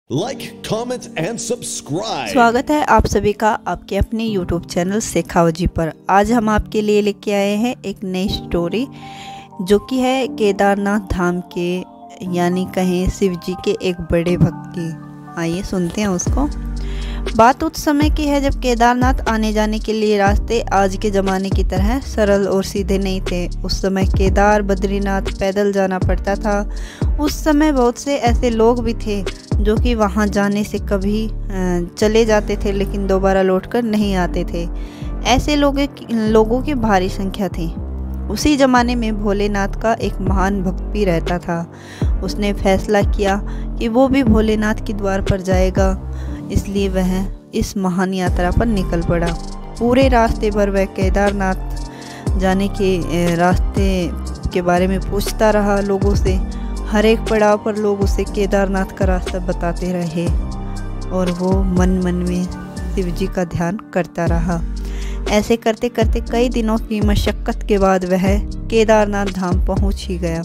Like, comment and subscribe. स्वागत है आप सभी का आपके अपने YouTube चैनल शेखावत पर। आज हम आपके लिए लेके आए हैं एक नई स्टोरी जो कि है केदारनाथ धाम के यानी कहें शिव जी के एक बड़े भक्त की। आइए सुनते हैं उसको। बात उस समय की है जब केदारनाथ आने जाने के लिए रास्ते आज के ज़माने की तरह सरल और सीधे नहीं थे। उस समय केदार बद्रीनाथ पैदल जाना पड़ता था। उस समय बहुत से ऐसे लोग भी थे जो कि वहां जाने से कभी चले जाते थे लेकिन दोबारा लौटकर नहीं आते थे। ऐसे लोगों की भारी संख्या थी। उसी ज़माने में भोलेनाथ का एक महान भक्त भी रहता था। उसने फैसला किया कि वो भी भोलेनाथ के द्वार पर जाएगा, इसलिए वह इस महान यात्रा पर निकल पड़ा। पूरे रास्ते पर वह केदारनाथ जाने के रास्ते के बारे में पूछता रहा लोगों से। हर एक पड़ाव पर लोग उसे केदारनाथ का रास्ता बताते रहे और वो मन मन में शिव जी का ध्यान करता रहा। ऐसे करते करते कई दिनों की मशक्क़त के बाद वह केदारनाथ धाम पहुंच ही गया।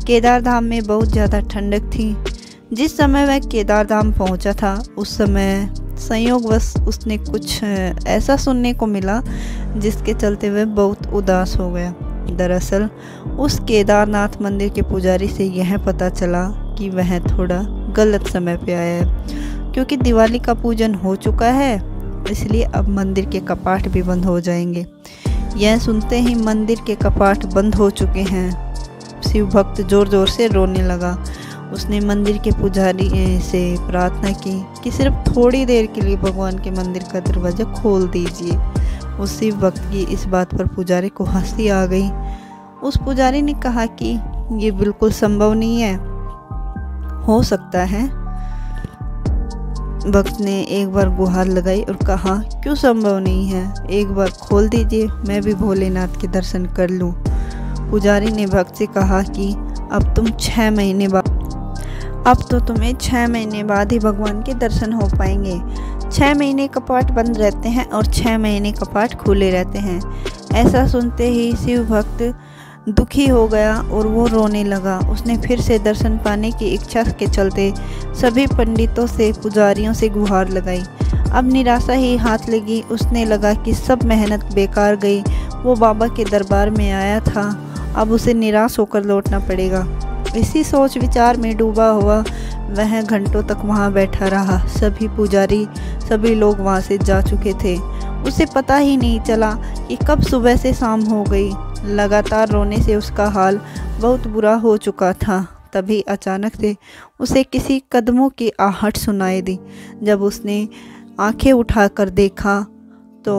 केदार धाम में बहुत ज़्यादा ठंडक थी। जिस समय वह केदार धाम पहुंचा था उस समय संयोगवश उसने कुछ ऐसा सुनने को मिला जिसके चलते वह बहुत उदास हो गया। दरअसल उस केदारनाथ मंदिर के पुजारी से यह पता चला कि वह थोड़ा गलत समय पे आया है, क्योंकि दिवाली का पूजन हो चुका है, इसलिए अब मंदिर के कपाट भी बंद हो जाएंगे। यह सुनते ही मंदिर के कपाट बंद हो चुके हैं, शिव भक्त जोर जोर से रोने लगा। उसने मंदिर के पुजारी से प्रार्थना की कि सिर्फ थोड़ी देर के लिए भगवान के मंदिर का दरवाज़ा खोल दीजिए। उस शिव भक्त की इस बात पर पुजारी को हंसी आ गई। उस पुजारी ने कहा कि ये बिल्कुल संभव नहीं है, हो सकता है। भक्त ने एक बार गुहार लगाई और कहा, क्यों संभव नहीं है, एक बार खोल दीजिए, मैं भी भोलेनाथ के दर्शन कर लूं। पुजारी ने भक्त से कहा कि अब तुम्हें 6 महीने बाद ही भगवान के दर्शन हो पाएंगे। 6 महीने कपाट बंद रहते हैं और 6 महीने कपाट खुले रहते हैं। ऐसा सुनते ही शिव भक्त दुखी हो गया और वो रोने लगा। उसने फिर से दर्शन पाने की इच्छा के चलते सभी पंडितों से पुजारियों से गुहार लगाई। अब निराशा ही हाथ लगी। उसने लगा कि सब मेहनत बेकार गई। वो बाबा के दरबार में आया था, अब उसे निराश होकर लौटना पड़ेगा। इसी सोच विचार में डूबा हुआ वह घंटों तक वहां बैठा रहा। सभी पुजारी सभी लोग वहां से जा चुके थे। उसे पता ही नहीं चला कि कब सुबह से शाम हो गई। लगातार रोने से उसका हाल बहुत बुरा हो चुका था। तभी अचानक से उसे किसी कदमों की आहट सुनाई दी। जब उसने आंखें उठाकर देखा तो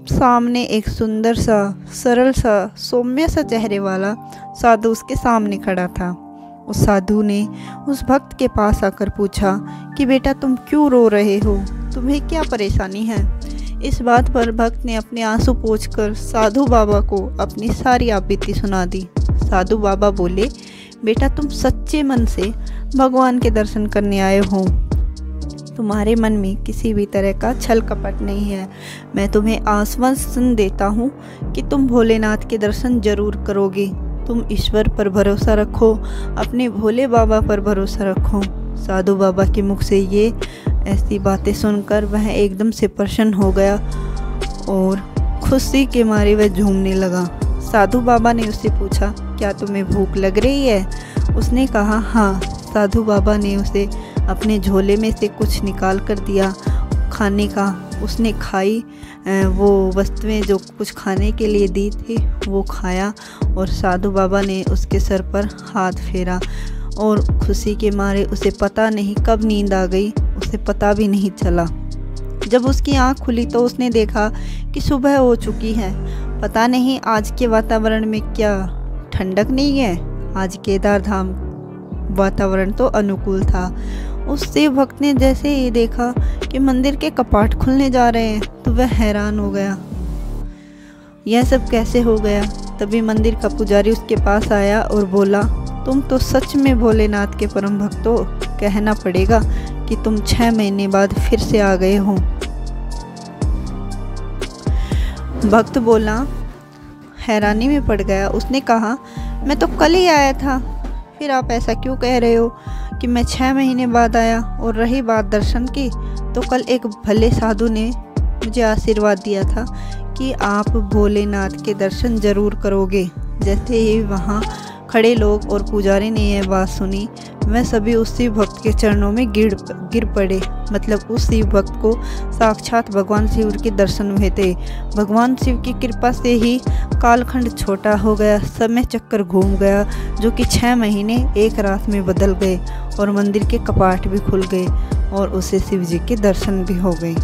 सामने एक सुंदर सा, सरल सा, सौम्य सा चेहरे वाला साधु उसके सामने खड़ा था। उस साधु ने उस भक्त के पास आकर पूछा कि बेटा तुम क्यों रो रहे हो, तुम्हें क्या परेशानी है। इस बात पर भक्त ने अपने आंसू पोंछकर साधु बाबा को अपनी सारी आपबीती सुना दी। साधु बाबा बोले, बेटा तुम सच्चे मन से भगवान के दर्शन करने आए हो, तुम्हारे मन में किसी भी तरह का छल कपट नहीं है। मैं तुम्हें आश्वासन देता हूँ कि तुम भोलेनाथ के दर्शन जरूर करोगे। तुम ईश्वर पर भरोसा रखो, अपने भोले बाबा पर भरोसा रखो। साधु बाबा के मुख से ये ऐसी बातें सुनकर वह एकदम से प्रसन्न हो गया और खुशी के मारे वह झूमने लगा। साधु बाबा ने उससे पूछा, क्या तुम्हें भूख लग रही है? उसने कहा हाँ। साधु बाबा ने उसे अपने झोले में से कुछ निकाल कर दिया खाने का। उसने खाई वो वस्तुएं जो कुछ खाने के लिए दी थी वो खाया और साधु बाबा ने उसके सर पर हाथ फेरा और खुशी के मारे उसे पता नहीं कब नींद आ गई, उसे पता भी नहीं चला। जब उसकी आंख खुली तो उसने देखा कि सुबह हो चुकी है। पता नहीं आज के वातावरण में क्या ठंडक नहीं है। आज केदार धाम वातावरण तो अनुकूल था। उस शिव भक्त ने जैसे ही देखा कि मंदिर के कपाट खुलने जा रहे हैं तो वह हैरान हो गया, यह सब कैसे हो गया। तभी मंदिर का पुजारी उसके पास आया और बोला, तुम तो सच में भोलेनाथ के परम भक्त हो। कहना पड़ेगा कि तुम 6 महीने बाद फिर से आ गए हो। भक्त बोला, हैरानी में पड़ गया। उसने कहा, मैं तो कल ही आया था, फिर आप ऐसा क्यों कह रहे हो? कि मैं 6 महीने बाद आया। और रही बात दर्शन की, तो कल एक भले साधु ने मुझे आशीर्वाद दिया था कि आप भोलेनाथ के दर्शन ज़रूर करोगे। जैसे ही वहाँ खड़े लोग और पुजारी ने यह बात सुनी, वह सभी उस शिव भक्त के चरणों में गिर पड़े। मतलब उस शिव भक्त को साक्षात भगवान शिव के दर्शन हुए थे। भगवान शिव की कृपा से ही कालखंड छोटा हो गया, समय चक्कर घूम गया, जो कि 6 महीने एक रात में बदल गए और मंदिर के कपाट भी खुल गए और उसे शिव जी के दर्शन भी हो गए।